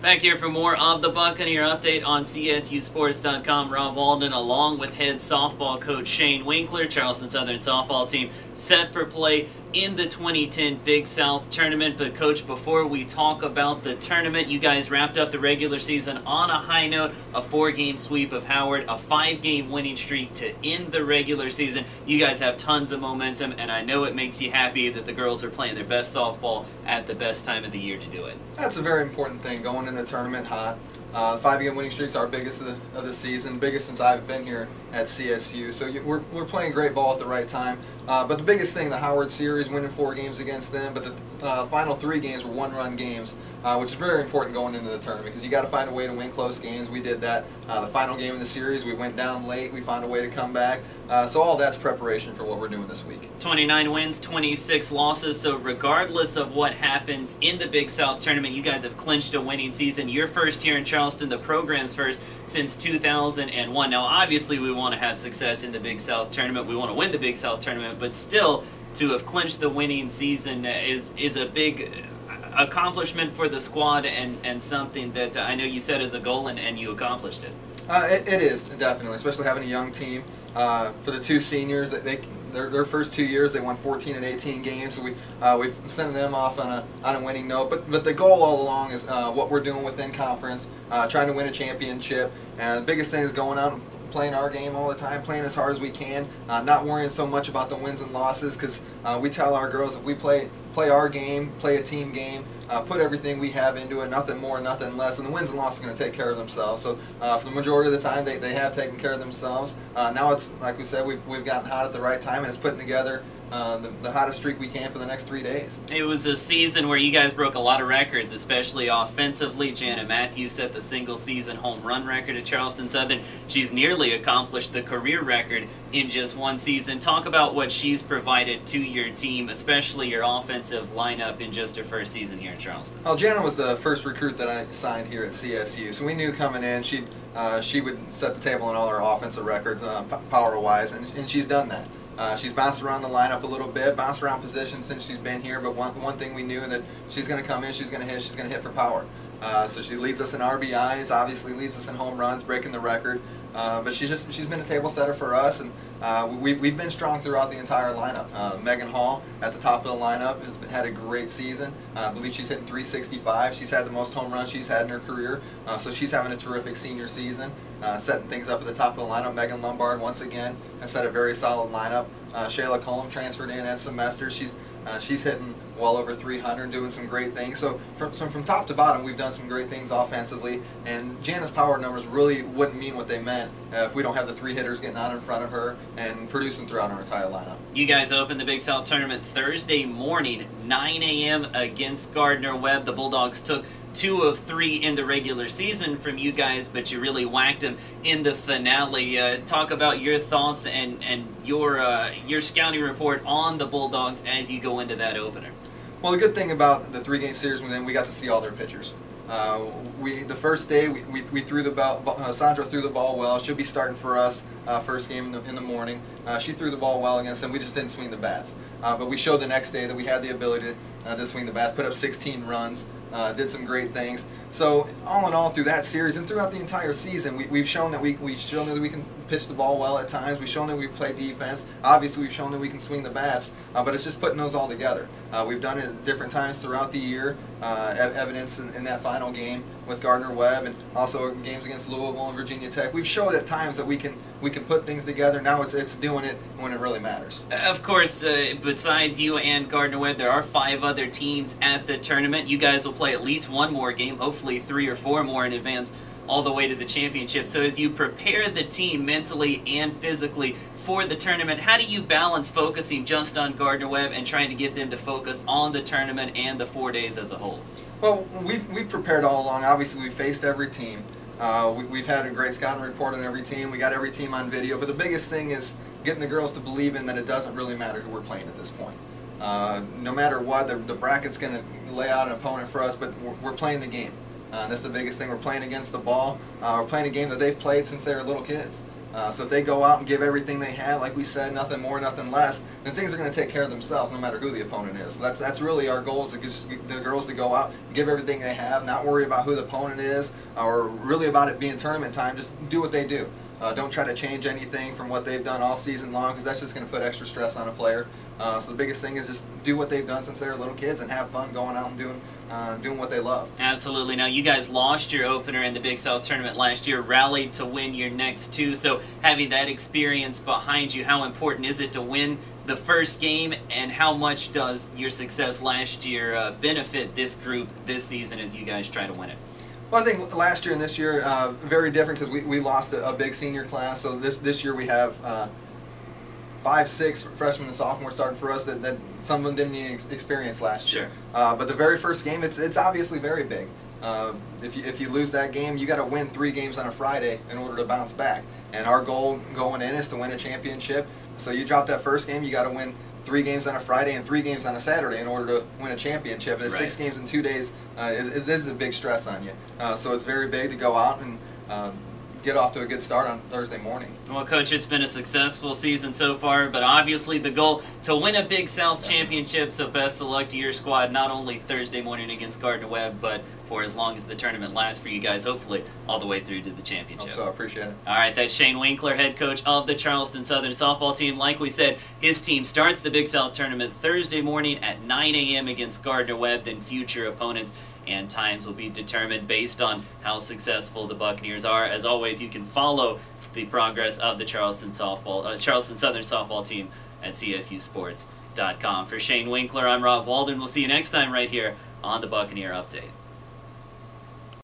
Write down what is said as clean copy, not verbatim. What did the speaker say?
Back here for more of the Buccaneer update on CSUSports.com. Row Walden, along with head softball coach Shane Winkler. Charleston Southern softball team set for play in the 2010 Big South Tournament. But Coach, before we talk about the tournament, you guys wrapped up the regular season on a high note, a 4-game sweep of Howard, a 5-game winning streak to end the regular season. You guys have tons of momentum, and I know it makes you happy that the girls are playing their best softball at the best time of the year to do it. That's a very important thing, going in the tournament hot. 5-game winning streaks are our biggest of the season, biggest since I've been here at CSU. So we're playing great ball at the right time. But the biggest thing, the Howard series, winning 4 games against them, but the final 3 games were 1-run games, which is very important going into the tournament because you got to find a way to win close games. We did that. The final game of the series, we went down late. We found a way to come back. So all that's preparation for what we're doing this week. 29 wins, 26 losses. So regardless of what happens in the Big South Tournament, you guys have clinched a winning season. You're first here in Charleston. The program's first since 2001. Now, obviously, we want to have success in the Big South Tournament. We want to win the Big South Tournament, but still, to have clinched the winning season is a big accomplishment for the squad and something that I know you set as a goal and you accomplished it. It is, definitely, especially having a young team. For the 2 seniors, their first 2 years they won 14 and 18 games, so we've sent them off on a winning note. But the goal all along is what we're doing within conference, trying to win a championship. And the biggest thing is going out and playing our game all the time, playing as hard as we can, not worrying so much about the wins and losses, because we tell our girls if we play our game, play a team game, put everything we have into it, nothing more, nothing less, and the wins and losses are going to take care of themselves. So for the majority of the time, they have taken care of themselves. Now it's, like we said, we've gotten hot at the right time, and it's putting together the hottest streak we can for the next 3 days. It was a season where you guys broke a lot of records, especially offensively. Janet Matthews set the single-season home run record at Charleston Southern. She's nearly accomplished the career record in just 1 season. Talk about what she's provided to your team, especially your offensive lineup in just her first season here in Charleston. Well, Janet was the first recruit that I signed here at CSU, so we knew coming in she would set the table on all her offensive records, power-wise, and she's done that. She's bounced around the lineup a little bit, bounced around positions since she's been here, but one thing we knew that she's going to come in, she's going to hit for power. So she leads us in RBIs, obviously leads us in home runs, breaking the record. But she's been a table setter for us, and we've been strong throughout the entire lineup. Megan Hall at the top of the lineup has had a great season. I believe she's hitting 365. She's had the most home runs she's had in her career, so she's having a terrific senior season, setting things up at the top of the lineup. Megan Lombard once again has had a very solid lineup. Shayla Cullum transferred in at semester. She's hitting well over 300, doing some great things. So from top to bottom, we've done some great things offensively, and Jana's power numbers really wouldn't mean what they meant if we don't have the 3 hitters getting out in front of her and producing throughout our entire lineup. You guys open the Big South Tournament Thursday morning, 9 a.m. against Gardner-Webb. The Bulldogs took 2 of 3 in the regular season from you guys, but you really whacked them in the finale. Talk about your thoughts and your scouting report on the Bulldogs as you go into that opener. Well, the good thing about the 3-game series, we got to see all their pitchers. The first day we threw the ball. Sandra threw the ball well. She'll be starting for us first game in the morning. She threw the ball well against them. We just didn't swing the bats. But we showed the next day that we had the ability to swing the bats. Put up 16 runs. Did some great things. So all in all, through that series and throughout the entire season, we've shown that we can pitch the ball well at times. We've shown that we play defense. Obviously, we've shown that we can swing the bats. But it's just putting those all together. We've done it at different times throughout the year. Evidence in that final game with Gardner-Webb, and also games against Louisville and Virginia Tech. We've showed at times that we can put things together. Now it's doing it when it really matters. Of course, besides you and Gardner-Webb, there are 5 other teams at the tournament. You guys will play at least 1 more game, hopefully 3 or 4 more in advance, all the way to the championship. So as you prepare the team mentally and physically for the tournament, how do you balance focusing just on Gardner-Webb and trying to get them to focus on the tournament and the 4 days as a whole? Well, we've prepared all along. Obviously, we've faced every team. We've had a great scouting report on every team. We got every team on video. But the biggest thing is getting the girls to believe in that it doesn't really matter who we're playing at this point. No matter what, the bracket's going to lay out an opponent for us, but we're playing the game. That's the biggest thing. We're playing against the ball. We're playing a game that they've played since they were little kids. So if they go out and give everything they have, like we said, nothing more, nothing less, then things are going to take care of themselves no matter who the opponent is. So that's really our goal, is to get the girls to go out, give everything they have, not worry about who the opponent is or really about it being tournament time. Just do what they do. Don't try to change anything from what they've done all season long, because that's just going to put extra stress on a player. So the biggest thing is just do what they've done since they were little kids and have fun going out and doing what they love. Absolutely. Now, you guys lost your opener in the Big South tournament last year, rallied to win your next two. So having that experience behind you, how important is it to win the first game, and how much does your success last year benefit this group this season as you guys try to win it? Well, I think last year and this year very different, because we lost a big senior class. So this year we have 5, 6 freshmen and sophomores starting for us that some of them didn't even experience last year. But the very first game, it's obviously very big. If you lose that game, you got to win 3 games on a Friday in order to bounce back. And our goal going in is to win a championship. So you drop that first game, you got to win 3 games on a Friday and 3 games on a Saturday in order to win a championship. And 6 games in 2 days is a big stress on you. So it's very big to go out and get off to a good start on Thursday morning. Well, Coach, it's been a successful season so far, but obviously the goal to win a Big South championship, so best of luck to your squad, not only Thursday morning against Gardner-Webb, but for as long as the tournament lasts for you guys, hopefully all the way through to the championship. Hope so. I appreciate it. All right, that's Shane Winkler, head coach of the Charleston Southern softball team. Like we said, his team starts the Big South tournament Thursday morning at 9 a.m. against Gardner-Webb, then future opponents and times will be determined based on how successful the Buccaneers are. As always, you can follow the progress of the Charleston Southern softball team at csusports.com. For Shane Winkler, I'm Row Walden. We'll see you next time right here on the Buccaneer Update.